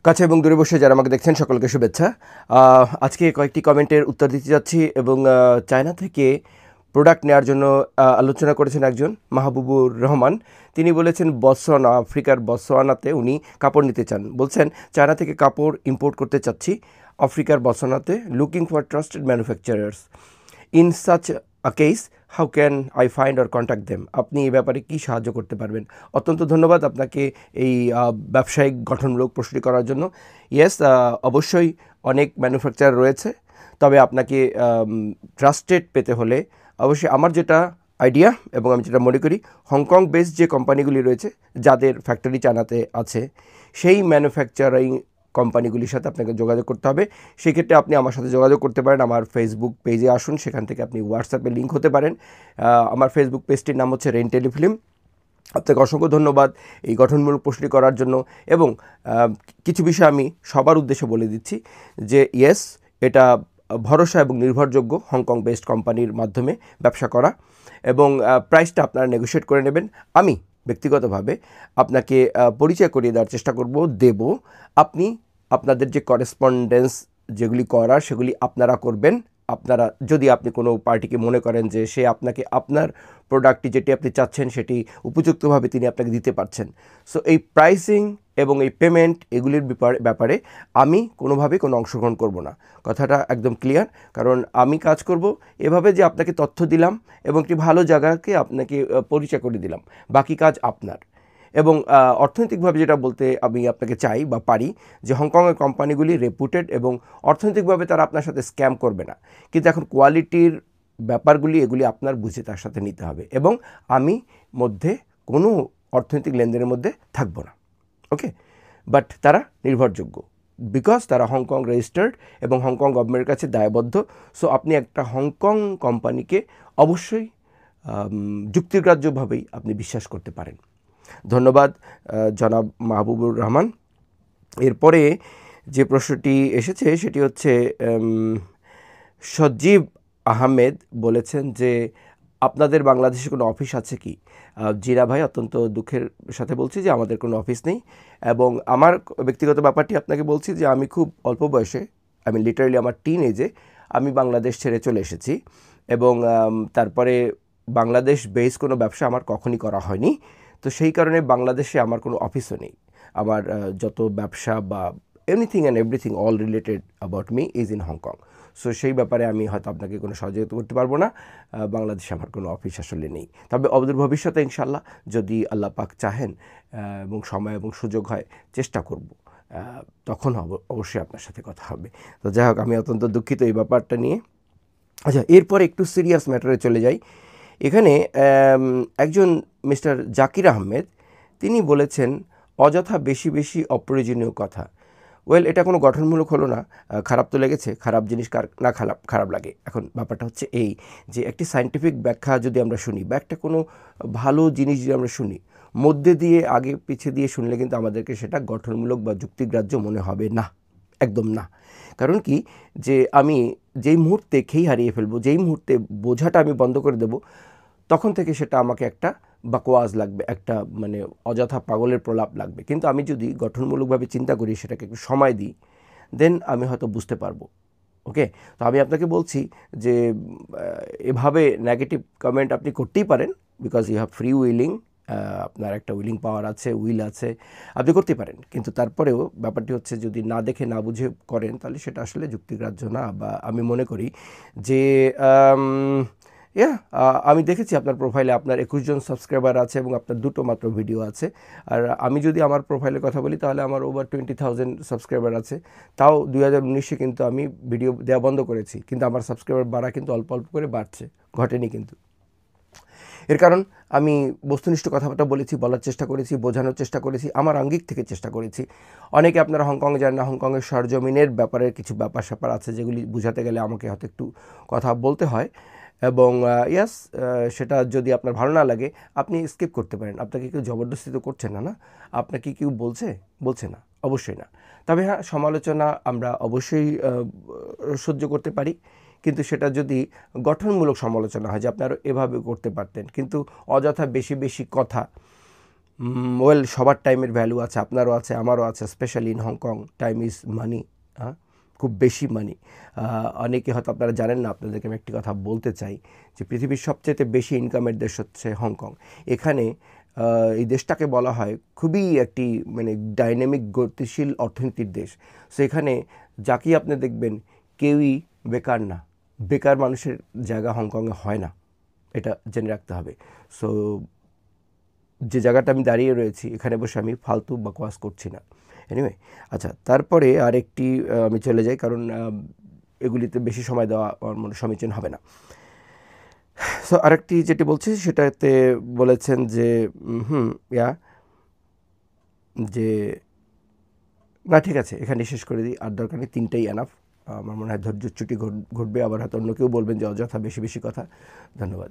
কাছে এবং দূরে বসে যারা আমাকে দেখছেন সকলকে শুভেচ্ছা। আজকে কয়েকটি কমেন্টের উত্তর দিতে যাচ্ছি এবং চায়না থেকে প্রোডাক্ট নেওয়ার জন্য আলোচনা করেছেন একজন মাহবুবুর রহমান। তিনি বলেছেন বতসোয়ানা, আফ্রিকার বতসোয়ানাতে উনি কাপড় নিতে চান। বলছেন চায়না থেকে কাপড় ইম্পোর্ট করতে চাচ্ছি আফ্রিকার বতসোয়ানাতে, looking for trusted manufacturers. In such a case how can I find or contact them? আপনি এই ব্যাপারে কী সাহায্য করতে পারবেন? অত্যন্ত ধন্যবাদ আপনাকে এই ব্যবসায়িক গঠনমূলক প্রশ্নটি করার জন্য। ইয়েস, অবশ্যই অনেক ম্যানুফ্যাকচারার রয়েছে, তবে আপনাকে ট্রাস্টেড পেতে হলে অবশ্যই আমার যেটা আইডিয়া এবং আমি যেটা মনে করি, হংকং বেসড যে কোম্পানিগুলি রয়েছে যাদের ফ্যাক্টরি চায়নাতে আছে, সেই ম্যানুফ্যাকচারিং কোম্পানিগুলির সাথে আপনাকে যোগাযোগ করতে হবে। সেক্ষেত্রে আপনি আমার সাথে যোগাযোগ করতে পারেন। আমার ফেসবুক পেজে আসুন, সেখান থেকে আপনি হোয়াটসঅ্যাপে লিঙ্ক হতে পারেন। আমার ফেসবুক পেজটির নাম হচ্ছে রেন টেলিফিল্ম। আপনাকে অসংখ্য ধন্যবাদ এই গঠনমূলক প্রশ্নটি করার জন্য। এবং কিছু বিষয় আমি সবার উদ্দেশ্যে বলে দিচ্ছি যে ইয়েস, এটা ভরসা এবং নির্ভরযোগ্য হংকং বেসড কোম্পানির মাধ্যমে ব্যবসা করা, এবং প্রাইসটা আপনারা নেগোশিয়েট করে নেবেন। আমি ব্যক্তিগতভাবে আপনাকে পরিচয় করিয়ে দেওয়ার চেষ্টা দেব। আপনি আপনাদের যে করেসপন্ডেন্স যেগুলি করার সেগুলি আপনারা করবেন। আপনারা যদি আপনি কোনো পার্টিকে মনে করেন যে সে আপনাকে আপনার প্রোডাক্টটি যেটি আপনি চাচ্ছেন সেটি উপযুক্তভাবে তিনি আপনাকে দিতে পারছেন, সো এই প্রাইসিং এবং এই পেমেন্ট এগুলির ব্যাপারে আমি কোনোভাবেই কোনো অংশগ্রহণ করব না। কথাটা একদম ক্লিয়ার। কারণ আমি কাজ করব এভাবে যে আপনাকে তথ্য দিলাম এবং একটি ভালো জায়গাকে আপনাকে পরিচয় করে দিলাম, বাকি কাজ আপনার। এবং অর্থনৈতিকভাবে যেটা বলতে আমি আপনাকে চাই বা পারি যে হংকংয়ের কোম্পানিগুলি রেপুটেড এবং অর্থনৈতিকভাবে তারা আপনার সাথে স্ক্যাম করবে না, কিন্তু এখন কোয়ালিটির ব্যাপারগুলি এগুলি আপনার বুঝে তার সাথে নিতে হবে, এবং আমি মধ্যে কোনো অর্থনৈতিক লেনদেনের মধ্যে থাকবো না। ওকে, বাট তারা নির্ভরযোগ্য বিকজ তারা হংকং রেজিস্টার্ড এবং হংকং গভর্নমেন্টের কাছে দায়বদ্ধ। সো আপনি একটা হংকং কোম্পানিকে অবশ্যই যুক্তিগ্রাহ্যভাবেই আপনি বিশ্বাস করতে পারেন। ধন্যবাদ জনাব মাহবুবুর রহমান। এরপরে যে প্রশ্নটি এসেছে সেটি হচ্ছে সজীব আহমেদ বলেছেন যে আপনাদের বাংলাদেশে কোনো অফিস আছে কি? জিরা ভাই, অত্যন্ত দুঃখের সাথে বলছি যে আমাদের কোনো অফিস নেই। এবং আমার ব্যক্তিগত ব্যাপারটি আপনাকে বলছি যে আমি খুব অল্প বয়সে, আমি লিটারালি আমার টিন এজে আমি বাংলাদেশ ছেড়ে চলে এসেছি, এবং তারপরে বাংলাদেশ বেস কোনো ব্যবসা আমার কখনই করা হয়নি। তো সেই কারণে বাংলাদেশে আমার কোনো অফিসও নেই। আমার যত ব্যবসা বা anything and everything all related about me is in Hong Kong. So সেই ব্যাপারে আমি হয়তো আপনাকে কোনো সহযোগিতা করতে পারবো না। বাংলাদেশে আমার কোনো অফিস আসলে নেই। তবে অদূর ভবিষ্যতে ইনশাল্লাহ যদি আল্লাহ পাক চাহেন এবং সময় এবং সুযোগ হয়, চেষ্টা করব, তখন অবশ্যই আপনার সাথে কথা হবে। তো যাই হোক, আমি অত্যন্ত দুঃখিত এই ব্যাপারটা নিয়ে। আচ্ছা, এরপরে একটু সিরিয়াস ম্যাটারে চলে যাই। এখানে একজন মিস্টার জাকির আহমেদ, তিনি বলেছেন অযথা বেশি বেশি অপ্রয়োজনীয় কথা। ওয়েল, এটা কোনো গঠনমূলক হলো না। খারাপ তো লেগেছে, খারাপ জিনিস কার না খারাপ লাগে। এখন ব্যাপারটা হচ্ছে এই যে একটি সায়েন্টিফিক ব্যাখ্যা যদি আমরা শুনি বা একটা কোনো ভালো জিনিস যদি আমরা শুনি, মধ্যে দিয়ে আগে পিছিয়ে দিয়ে শুনলে কিন্তু আমাদেরকে সেটা গঠনমূলক বা যুক্তিগ্রাহ্য মনে হবে না, একদম না। কারণ কি, যে আমি যেই মুহূর্তে খেই হারিয়ে ফেলবো, যেই মুহূর্তে বোঝাটা আমি বন্ধ করে দেব, তখন থেকে সেটা আমাকে একটা বাকওয়াজ লাগবে, একটা মানে অযথা পাগলের প্রলাপ লাগবে। কিন্তু আমি যদি গঠনমূলকভাবে চিন্তা করি, সেটাকে একটু সময় দিই, দেন আমি হয়তো বুঝতে পারবো। ওকে, তো আমি আপনাকে বলছি যে এভাবে নেগেটিভ কমেন্ট আপনি করতেই পারেন, because you have free willing, আপনার একটা উইলিং পাওয়ার আছে, উইল আছে, আপনি করতে পারেন। কিন্তু তারপরেও ব্যাপারটি হচ্ছে যদি না দেখে না বুঝে করেন, তাহলে সেটা আসলে যুক্তিগ্রাহ্য না। বা আমি মনে করি যে আমি দেখেছি আপনার প্রোফাইলে আপনার 21 জন সাবস্ক্রাইবার আছে এবং আপনার 2টো মাত্র ভিডিও আছে। আর আমি যদি আমার প্রোফাইলের কথা বলি, তাহলে আমার ওভার 20,000 সাবস্ক্রাইবার আছে। তাও 2019-এ কিন্তু আমি ভিডিও দেওয়া বন্ধ করেছি, কিন্তু আমার সাবস্ক্রাইবার বাড়া কিন্তু অল্প অল্প করে বাড়ছে, ঘটেনি কিন্তু। এর কারণ আমি বস্তুনিষ্ঠ কথাবার্তা বলেছি, বলার চেষ্টা করেছি, বোঝানোর চেষ্টা করেছি, আমার আঙ্গিক থেকে চেষ্টা করেছি। অনেকে আপনারা হংকংয়ে যান না, হংকংয়ের সরজমিনের ব্যাপারে কিছু ব্যাপার স্যাপার আছে যেগুলি বুঝাতে গেলে আমাকে হয়তো একটু কথা বলতে হয়। এবং ইয়াস, সেটা যদি আপনার ভালো না লাগে আপনি স্কিপ করতে পারেন। আপনাকে কেউ জবরদস্তি তো করছে না, না? আপনাকে কেউ বলছে না, অবশ্যই না। তবে হ্যাঁ, সমালোচনা আমরা অবশ্যই সহ্য করতে পারি, কিন্তু সেটা যদি গঠনমূলক সমালোচনা হয় যে আপনারা এভাবে করতে পারতেন। কিন্তু অযথা বেশি বেশি কথা, ওয়েল, সবার টাইমের ভ্যালু আছে, আপনারও আছে, আমারও আছে, specially in Hong Kong time is money. হ্যাঁ, খুব বেশি মানি। অনেকে হয়তো আপনারা জানেন না, আপনাদেরকে আমি একটি কথা বলতে চাই যে পৃথিবীর সবচেয়ে বেশি ইনকামের দেশ হচ্ছে হংকং। এখানে এই দেশটাকে বলা হয় খুবই একটি মানে ডাইনামিক গতিশীল অর্থনীতির দেশ। সো এখানে যাকেই আপনি দেখবেন কেউই বেকার না। বেকার মানুষের জায়গা হংকংয়ে হয় না, এটা জেনে রাখতে হবে। সো যে জায়গাটা আমি দাঁড়িয়ে রয়েছি এখানে বসে আমি ফালতু বকওয়াস করছি না। এনিওয়ে, আচ্ছা, তারপরে আরেকটি আমি চলে যাই, কারণ এগুলিতে বেশি সময় দেওয়া আমার মনে সমীচীন হবে না। সো আরেকটি যেটি বলছি সেটাতে বলেছেন যে ইয়া যে না, ঠিক আছে, এখানে শেষ করে দিই, আর দরকার নেই, তিনটেই এনাফ। আমার মনে হয় ধৈর্যচ্যুতি ঘটবে, আবার হয়তো অন্য কেউ বলবেন যে অযথা বেশি বেশি কথা। ধন্যবাদ।